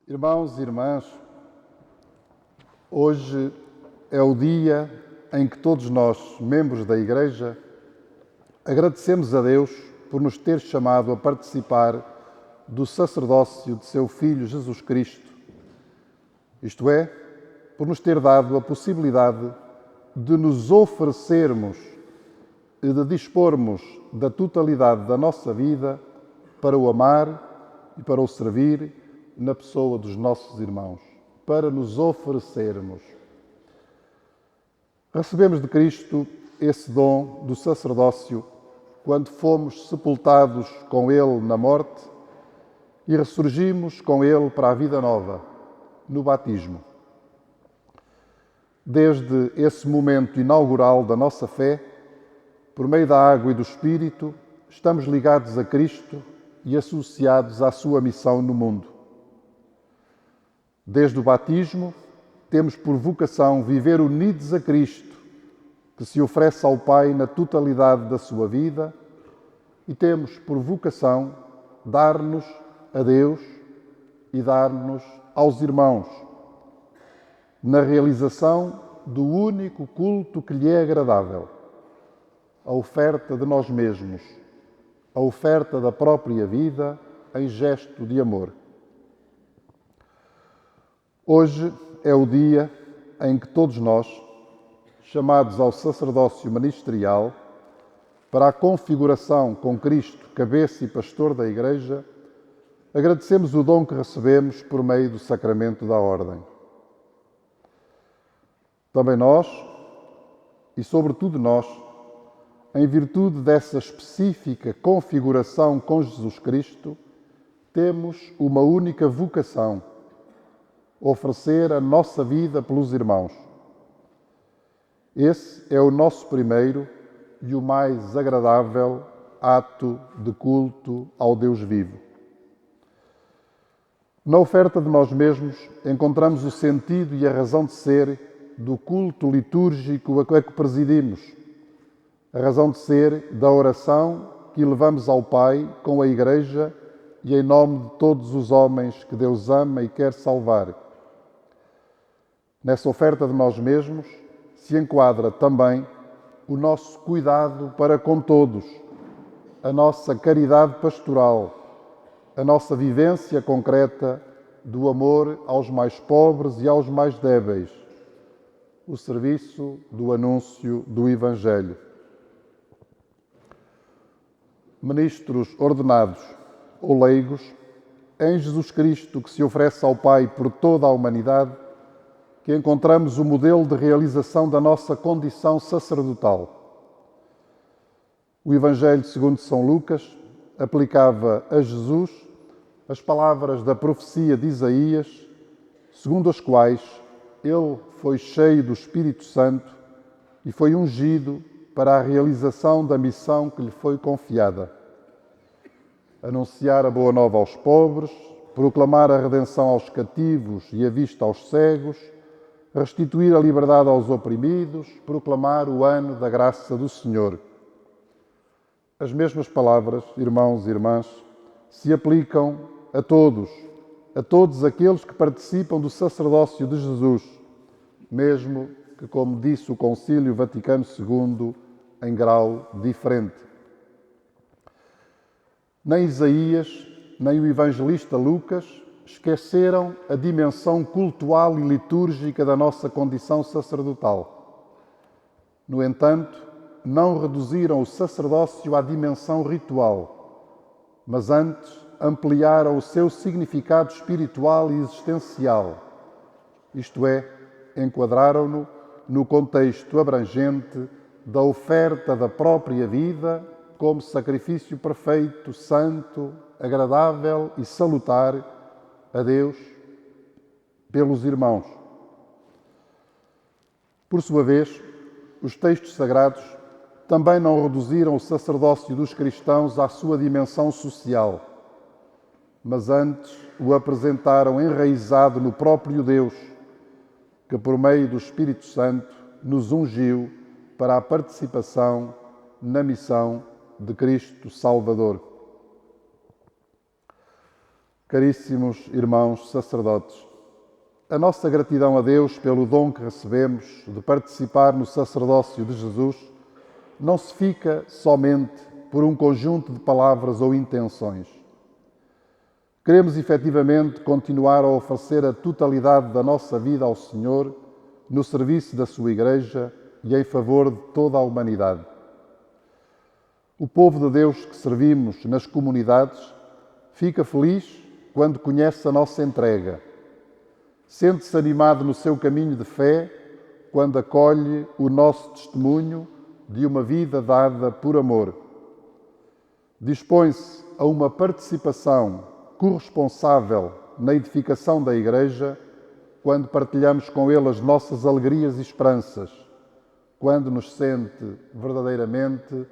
Irmãos e irmãs, hoje é o dia em que todos nós, membros da Igreja, agradecemos a Deus por nos ter chamado a participar do sacerdócio de seu Filho Jesus Cristo, isto é, por nos ter dado a possibilidade de nos oferecermos e de dispormos da totalidade da nossa vida para o amar e para o servir na pessoa dos nossos irmãos, para nos oferecermos. Recebemos de Cristo esse dom do sacerdócio quando fomos sepultados com Ele na morte e ressurgimos com Ele para a vida nova, no batismo. Desde esse momento inaugural da nossa fé, por meio da água e do Espírito, estamos ligados a Cristo e associados à sua missão no mundo. Desde o batismo, temos por vocação viver unidos a Cristo, que se oferece ao Pai na totalidade da sua vida, e temos por vocação dar-nos a Deus e dar-nos aos irmãos, na realização do único culto que lhe é agradável, a oferta de nós mesmos, a oferta da própria vida em gesto de amor. Hoje é o dia em que todos nós, chamados ao sacerdócio ministerial, para a configuração com Cristo, cabeça e pastor da Igreja, agradecemos o dom que recebemos por meio do sacramento da ordem. Também nós, e sobretudo nós, em virtude dessa específica configuração com Jesus Cristo, temos uma única vocação: oferecer a nossa vida pelos irmãos. Esse é o nosso primeiro e o mais agradável ato de culto ao Deus vivo. Na oferta de nós mesmos encontramos o sentido e a razão de ser do culto litúrgico a que presidimos, a razão de ser da oração que levamos ao Pai com a Igreja e em nome de todos os homens que Deus ama e quer salvar. Nessa oferta de nós mesmos se enquadra também o nosso cuidado para com todos, a nossa caridade pastoral, a nossa vivência concreta do amor aos mais pobres e aos mais débeis, o serviço do anúncio do Evangelho. Ministros ordenados ou leigos, em Jesus Cristo que se oferece ao Pai por toda a humanidade, que encontramos o modelo de realização da nossa condição sacerdotal. O Evangelho segundo São Lucas aplicava a Jesus as palavras da profecia de Isaías, segundo as quais ele foi cheio do Espírito Santo e foi ungido para a realização da missão que lhe foi confiada: anunciar a boa nova aos pobres, proclamar a redenção aos cativos e a vista aos cegos, restituir a liberdade aos oprimidos, proclamar o ano da graça do Senhor. As mesmas palavras, irmãos e irmãs, se aplicam a todos aqueles que participam do sacerdócio de Jesus, mesmo que, como disse o Concílio Vaticano II, em grau diferente. Nem Isaías, nem o evangelista Lucas esqueceram a dimensão cultual e litúrgica da nossa condição sacerdotal. No entanto, não reduziram o sacerdócio à dimensão ritual, mas antes ampliaram o seu significado espiritual e existencial, isto é, enquadraram-no no contexto abrangente da oferta da própria vida como sacrifício perfeito, santo, agradável e salutar a Deus pelos irmãos. Por sua vez, os textos sagrados também não reduziram o sacerdócio dos cristãos à sua dimensão social, mas antes o apresentaram enraizado no próprio Deus, que por meio do Espírito Santo nos ungiu para a participação na missão de Cristo Salvador. Caríssimos irmãos sacerdotes, a nossa gratidão a Deus pelo dom que recebemos de participar no sacerdócio de Jesus não se fica somente por um conjunto de palavras ou intenções. Queremos efetivamente continuar a oferecer a totalidade da nossa vida ao Senhor no serviço da sua Igreja e em favor de toda a humanidade. O povo de Deus que servimos nas comunidades fica feliz quando conhece a nossa entrega. Sente-se animado no seu caminho de fé quando acolhe o nosso testemunho de uma vida dada por amor. Dispõe-se a uma participação corresponsável na edificação da Igreja quando partilhamos com ele as nossas alegrias e esperanças, quando nos sente verdadeiramente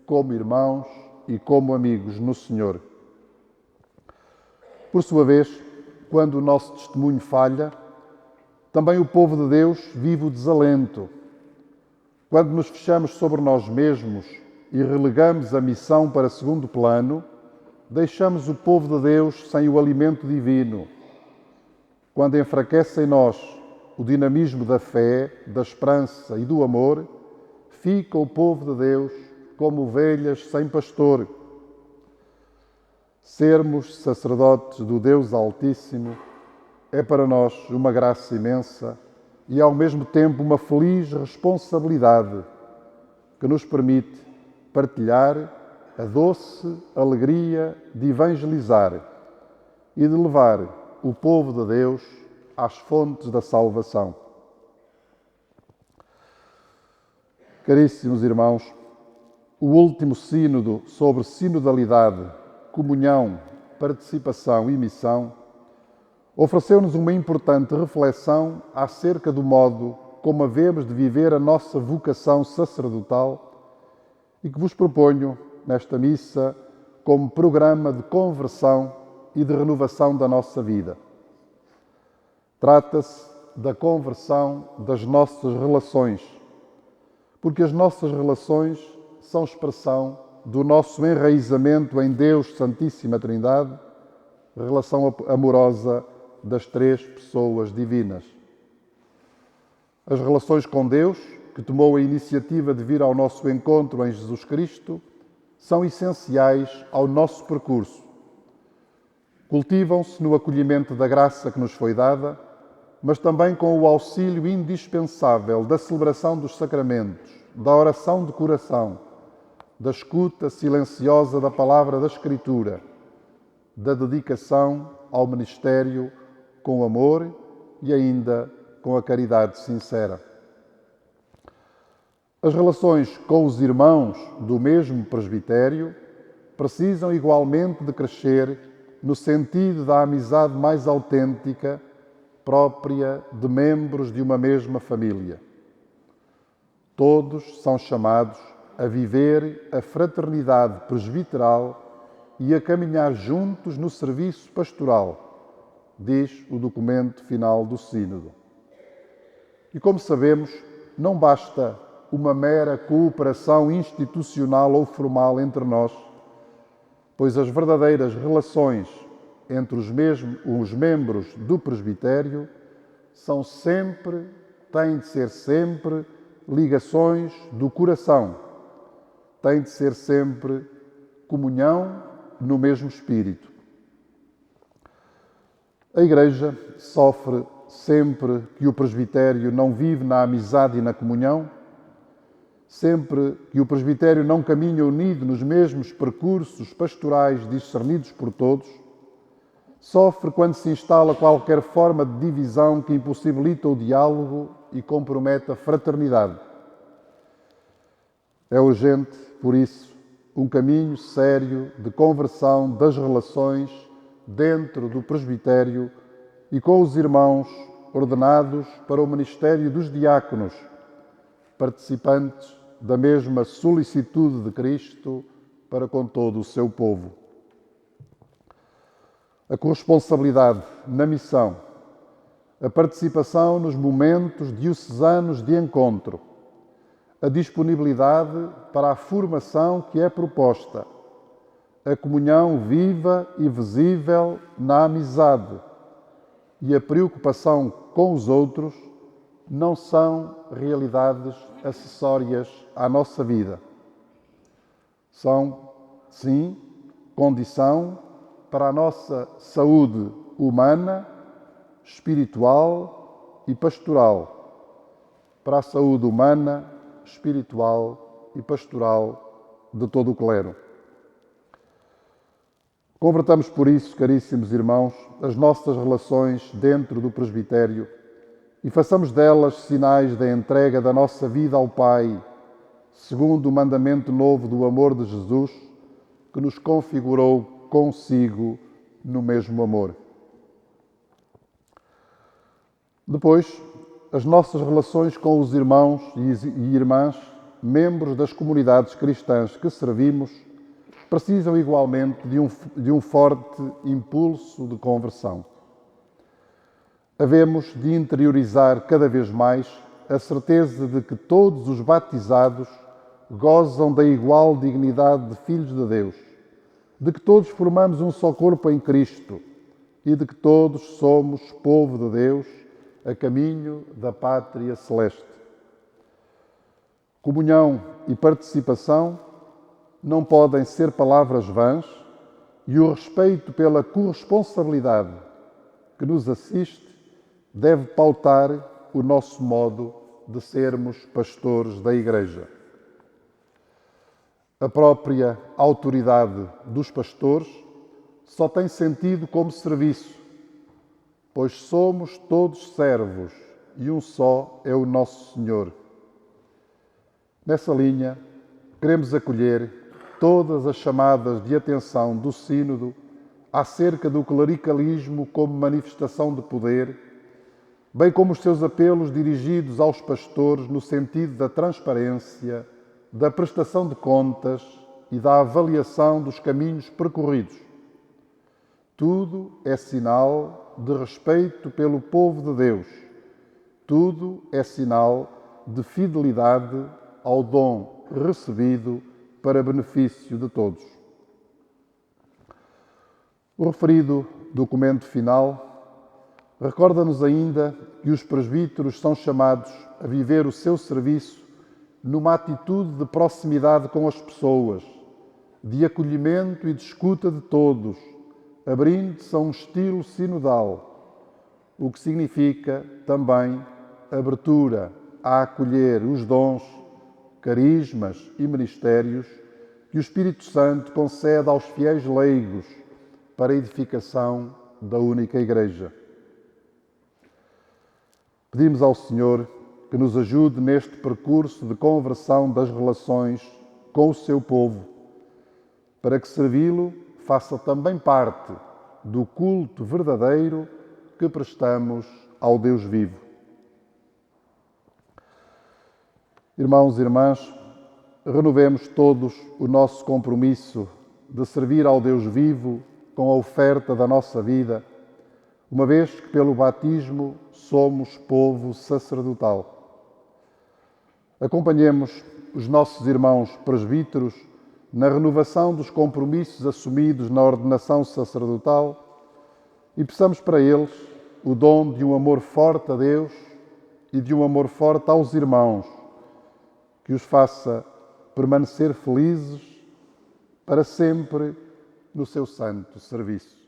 como irmãos e como amigos no Senhor. Por sua vez, quando o nosso testemunho falha, também o povo de Deus vive o desalento. Quando nos fechamos sobre nós mesmos e relegamos a missão para segundo plano, deixamos o povo de Deus sem o alimento divino. Quando enfraquece em nós o dinamismo da fé, da esperança e do amor, fica o povo de Deus como ovelhas sem pastor. Sermos sacerdotes do Deus Altíssimo é para nós uma graça imensa e ao mesmo tempo uma feliz responsabilidade que nos permite partilhar a doce alegria de evangelizar e de levar o povo de Deus às fontes da salvação. Caríssimos irmãos, o último sínodo sobre sinodalidade, comunhão, participação e missão ofereceu-nos uma importante reflexão acerca do modo como havemos de viver a nossa vocação sacerdotal e que vos proponho nesta missa como programa de conversão e de renovação da nossa vida. Trata-se da conversão das nossas relações, porque as nossas relações são expressão do nosso enraizamento em Deus Santíssima Trindade, relação amorosa das três pessoas divinas. As relações com Deus, que tomou a iniciativa de vir ao nosso encontro em Jesus Cristo, são essenciais ao nosso percurso. Cultivam-se no acolhimento da graça que nos foi dada, mas também com o auxílio indispensável da celebração dos sacramentos, da oração de coração, da escuta silenciosa da palavra da Escritura, da dedicação ao ministério com amor e ainda com a caridade sincera. As relações com os irmãos do mesmo presbitério precisam igualmente de crescer no sentido da amizade mais autêntica, própria de membros de uma mesma família. Todos são chamados a viver a fraternidade presbiteral e a caminhar juntos no serviço pastoral, diz o documento final do Sínodo. E como sabemos, não basta uma mera cooperação institucional ou formal entre nós, pois as verdadeiras relações entre os membros do presbitério têm de ser sempre ligações do coração, têm de ser sempre comunhão no mesmo espírito. A Igreja sofre sempre que o presbitério não vive na amizade e na comunhão, sempre que o presbitério não caminha unido nos mesmos percursos pastorais discernidos por todos, sofre quando se instala qualquer forma de divisão que impossibilita o diálogo e compromete a fraternidade. É urgente, por isso, um caminho sério de conversão das relações dentro do presbitério e com os irmãos ordenados para o ministério dos diáconos, participantes da mesma solicitude de Cristo para com todo o seu povo. A corresponsabilidade na missão, a participação nos momentos diocesanos de encontro, a disponibilidade para a formação que é proposta, a comunhão viva e visível na amizade e a preocupação com os outros não são realidades acessórias à nossa vida. São, sim, condição para a nossa saúde humana, espiritual e pastoral, para a saúde humana, espiritual e pastoral de todo o clero. Convertamos por isso, caríssimos irmãos, as nossas relações dentro do presbitério e façamos delas sinais da entrega da nossa vida ao Pai, segundo o mandamento novo do amor de Jesus, que nos configurou consigo no mesmo amor. Depois, as nossas relações com os irmãos e irmãs, membros das comunidades cristãs que servimos, precisam igualmente de um forte impulso de conversão. Havemos de interiorizar cada vez mais a certeza de que todos os batizados gozam da igual dignidade de filhos de Deus, de que todos formamos um só corpo em Cristo e de que todos somos povo de Deus a caminho da pátria celeste. Comunhão e participação não podem ser palavras vãs e o respeito pela corresponsabilidade que nos assiste deve pautar o nosso modo de sermos pastores da Igreja. A própria autoridade dos pastores só tem sentido como serviço, pois somos todos servos e um só é o nosso Senhor. Nessa linha, queremos acolher todas as chamadas de atenção do Sínodo acerca do clericalismo como manifestação de poder, bem como os seus apelos dirigidos aos pastores no sentido da transparência, da prestação de contas e da avaliação dos caminhos percorridos. Tudo é sinal de respeito pelo povo de Deus. Tudo é sinal de fidelidade ao dom recebido para benefício de todos. O referido documento final recorda-nos ainda que os presbíteros são chamados a viver o seu serviço numa atitude de proximidade com as pessoas, de acolhimento e de escuta de todos, abrindo-se a um estilo sinodal, o que significa também abertura a acolher os dons, carismas e ministérios que o Espírito Santo concede aos fiéis leigos para a edificação da única Igreja. Pedimos ao Senhor que nos ajude neste percurso de conversão das relações com o seu povo, para que servi-lo faça também parte do culto verdadeiro que prestamos ao Deus vivo. Irmãos e irmãs, renovemos todos o nosso compromisso de servir ao Deus vivo com a oferta da nossa vida, uma vez que pelo batismo somos povo sacerdotal. Acompanhemos os nossos irmãos presbíteros na renovação dos compromissos assumidos na ordenação sacerdotal e peçamos para eles o dom de um amor forte a Deus e de um amor forte aos irmãos, que os faça permanecer felizes para sempre no seu santo serviço.